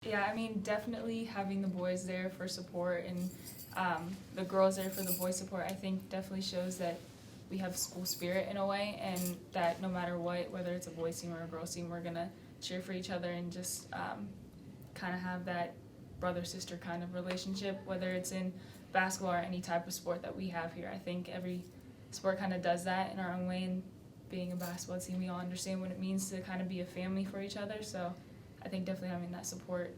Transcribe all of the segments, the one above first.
Yeah, I mean, definitely having the boys there for support and the girls there for the boys support, I think definitely shows that we have school spirit in a way, and that no matter what, whether it's a boys team or a girls team, we're gonna cheer for each other and just kind of have that brother-sister kind of relationship, whether it's in basketball or any type of sport that we have here. I think every sport kind of does that in our own way, and being a basketball team, we all understand what it means to kind of be a family for each other, so I think definitely having that support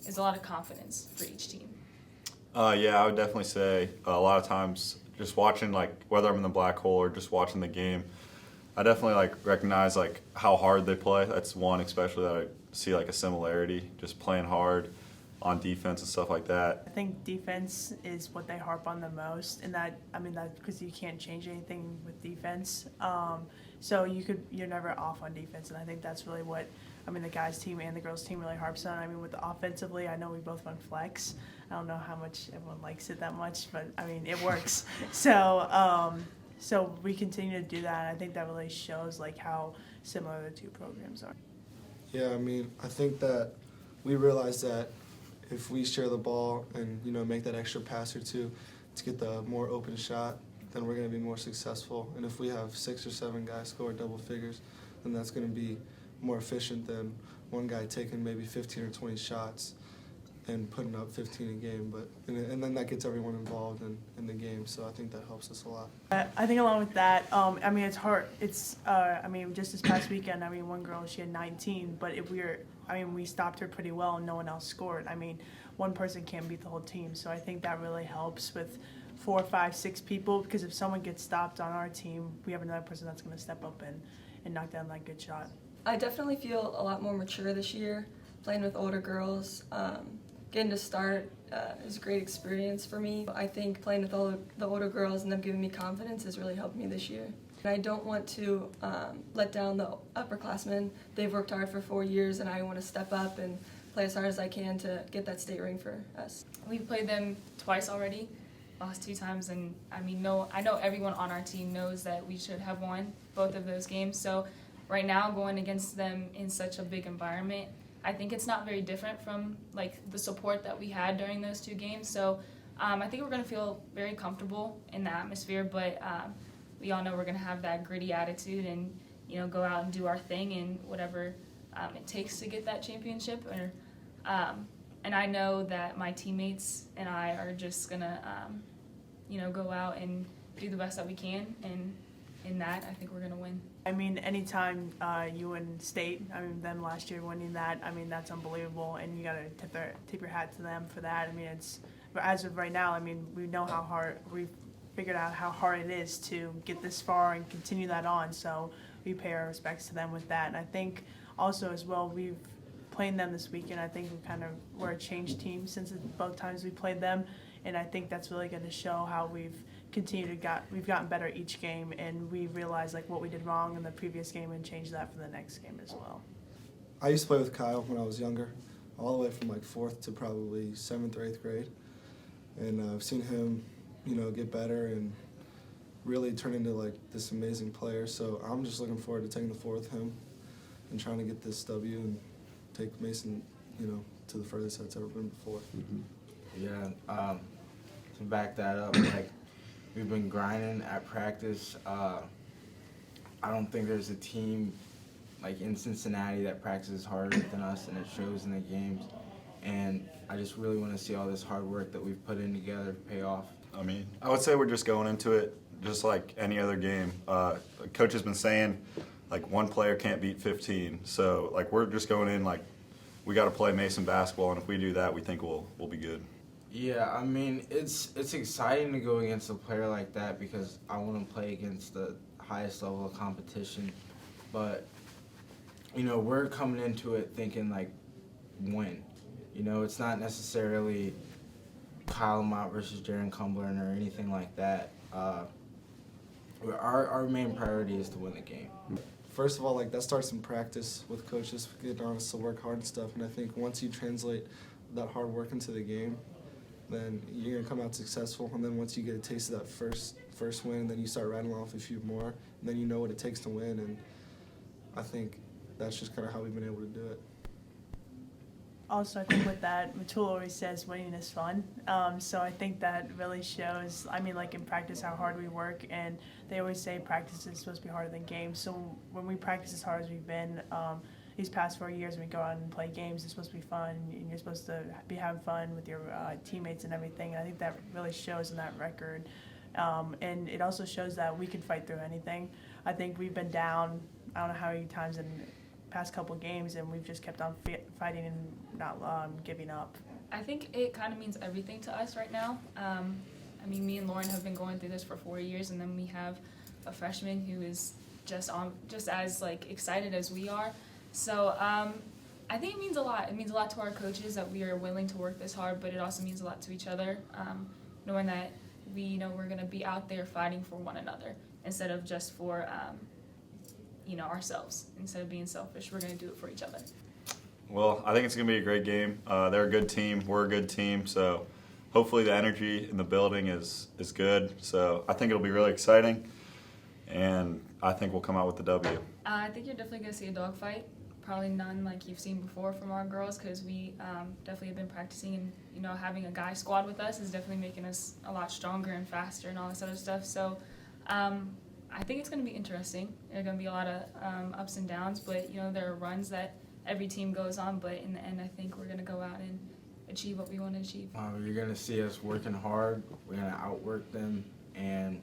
is a lot of confidence for each team. Yeah, I would definitely say a lot of times just watching, like, whether I'm in the black hole or just watching the game, I definitely recognize how hard they play. That's one especially that I see a similarity, just playing hard on defense and stuff like that. I think defense is what they harp on the most, and that because you can't change anything with defense. So you're never off on defense, and I think that's really what the guys team and the girls team really harps on. With the offensively, I know we both run flex. I don't know how much everyone likes it that much, but it works. So we continue to do that, and I think that really shows how similar the two programs are. Yeah, I think that we realize that if we share the ball and make that extra pass or two to get the more open shot, then we're going to be more successful. And if we have 6 or 7 guys score double figures, then that's going to be more efficient than one guy taking maybe 15 or 20 shots and putting up 15 a game. And then that gets everyone involved in the game. So I think that helps us a lot. I think along with that, it's hard. It's just this past weekend, one girl, she had 19, but we stopped her pretty well and no one else scored. One person can't beat the whole team, so I think that really helps with 4, 5, 6 people, because if someone gets stopped on our team, we have another person that's going to step up and knock down that good shot. I definitely feel a lot more mature this year, playing with older girls. Getting to start is a great experience for me. I think playing with all the older girls and them giving me confidence has really helped me this year. And I don't want to let down the upperclassmen. They've worked hard for 4 years, and I want to step up and play as hard as I can to get that state ring for us. We've played them twice already, lost 2 times, and I know everyone on our team knows that we should have won both of those games. So right now, going against them in such a big environment, I think it's not very different from the support that we had during those 2 games. So I think we're going to feel very comfortable in the atmosphere, but we all know we're going to have that gritty attitude and go out and do our thing and whatever it takes to get that championship. And I know that my teammates and I are just going to go out and do the best that we can, and in that I think we're going to win. Anytime you win state, them last year winning that, that's unbelievable, and you got to tip your hat to them for that. It's, as of right now, we know how hard, we've figured out how hard it is to get this far and continue that on, so we pay our respects to them with that. And I think also as well, we've played them this weekend. I think we're a changed team since both times we played them, and I think that's really going to show how we've gotten better each game, and we realized what we did wrong in the previous game and changed that for the next game as well. I used to play with Kyle when I was younger, all the way from 4th to probably 7th or 8th grade, and I've seen him get better and really turn into this amazing player. So I'm just looking forward to taking the floor with him and trying to get this W and take Mason to the furthest that's ever been before. Mm-hmm. Yeah, to back that up, we've been grinding at practice. I don't think there's a team in Cincinnati that practices harder than us, and it shows in the games. And I just really want to see all this hard work that we've put in together pay off. I would say we're just going into it just like any other game. Coach has been saying one player can't beat 15. So we're just going in we got to play Mason basketball, and if we do that, we think we'll be good. Yeah, it's exciting to go against a player like that because I want to play against the highest level of competition. But, we're coming into it thinking, win. It's not necessarily Kyle Lamotte versus Jaron Cumberland or anything like that. Our main priority is to win the game. First of all, that starts in practice with coaches getting on us to work hard and stuff. And I think once you translate that hard work into the game, then you're going to come out successful. And then once you get a taste of that first win, then you start rattling off a few more, and then you know what it takes to win. And I think that's just kind of how we've been able to do it. Also, I think with that, Matul always says winning is fun. So I think that really shows, I mean, like in practice, how hard we work. And they always say practice is supposed to be harder than games. So when we practice as hard as we've been these past 4 years, when we go out and play games, it's supposed to be fun. And you're supposed to be having fun with your teammates and everything. And I think that really shows in that record. And it also shows that we can fight through anything. I think we've been down, I don't know how many times in past couple games, and we've just kept on fighting and not giving up. I think it kind of means everything to us right now. I mean, me and Lauren have been going through this for 4 years, and then we have a freshman who is just as like excited as we are. So I think it means a lot. It means a lot to our coaches that we are willing to work this hard, but it also means a lot to each other, knowing that we know we're going to be out there fighting for one another instead of just for ourselves. Instead of being selfish, we're going to do it for each other. Well, I think it's going to be a great game. They're a good team. We're a good team. So hopefully the energy in the building is good. So I think it'll be really exciting, and I think we'll come out with the W. I think you're definitely going to see a dogfight. Probably none like you've seen before from our girls, because we definitely have been practicing, and having a guy squad with us is definitely making us a lot stronger and faster and all this other stuff. So I think it's going to be interesting. There are going to be a lot of ups and downs, but there are runs that every team goes on. But in the end, I think we're going to go out and achieve what we want to achieve. You're going to see us working hard. We're going to outwork them, and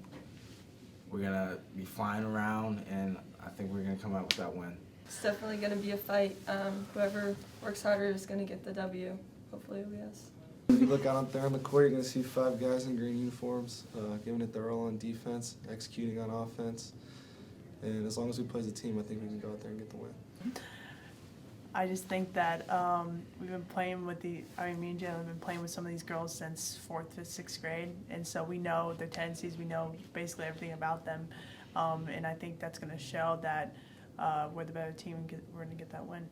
we're going to be flying around, and I think we're going to come out with that win. It's definitely going to be a fight. Whoever works harder is going to get the W. Hopefully it'll be us. If you look out there on the court, you're going to see 5 guys in green uniforms, giving it their all on defense, executing on offense. And as long as we play as a team, I think we can go out there and get the win. I just think that we've been playing with me and Jailyn have been playing with some of these girls since 4th, 5th, 6th grade. And so we know their tendencies, we know basically everything about them. And I think that's going to show that we're the better team and we're going to get that win.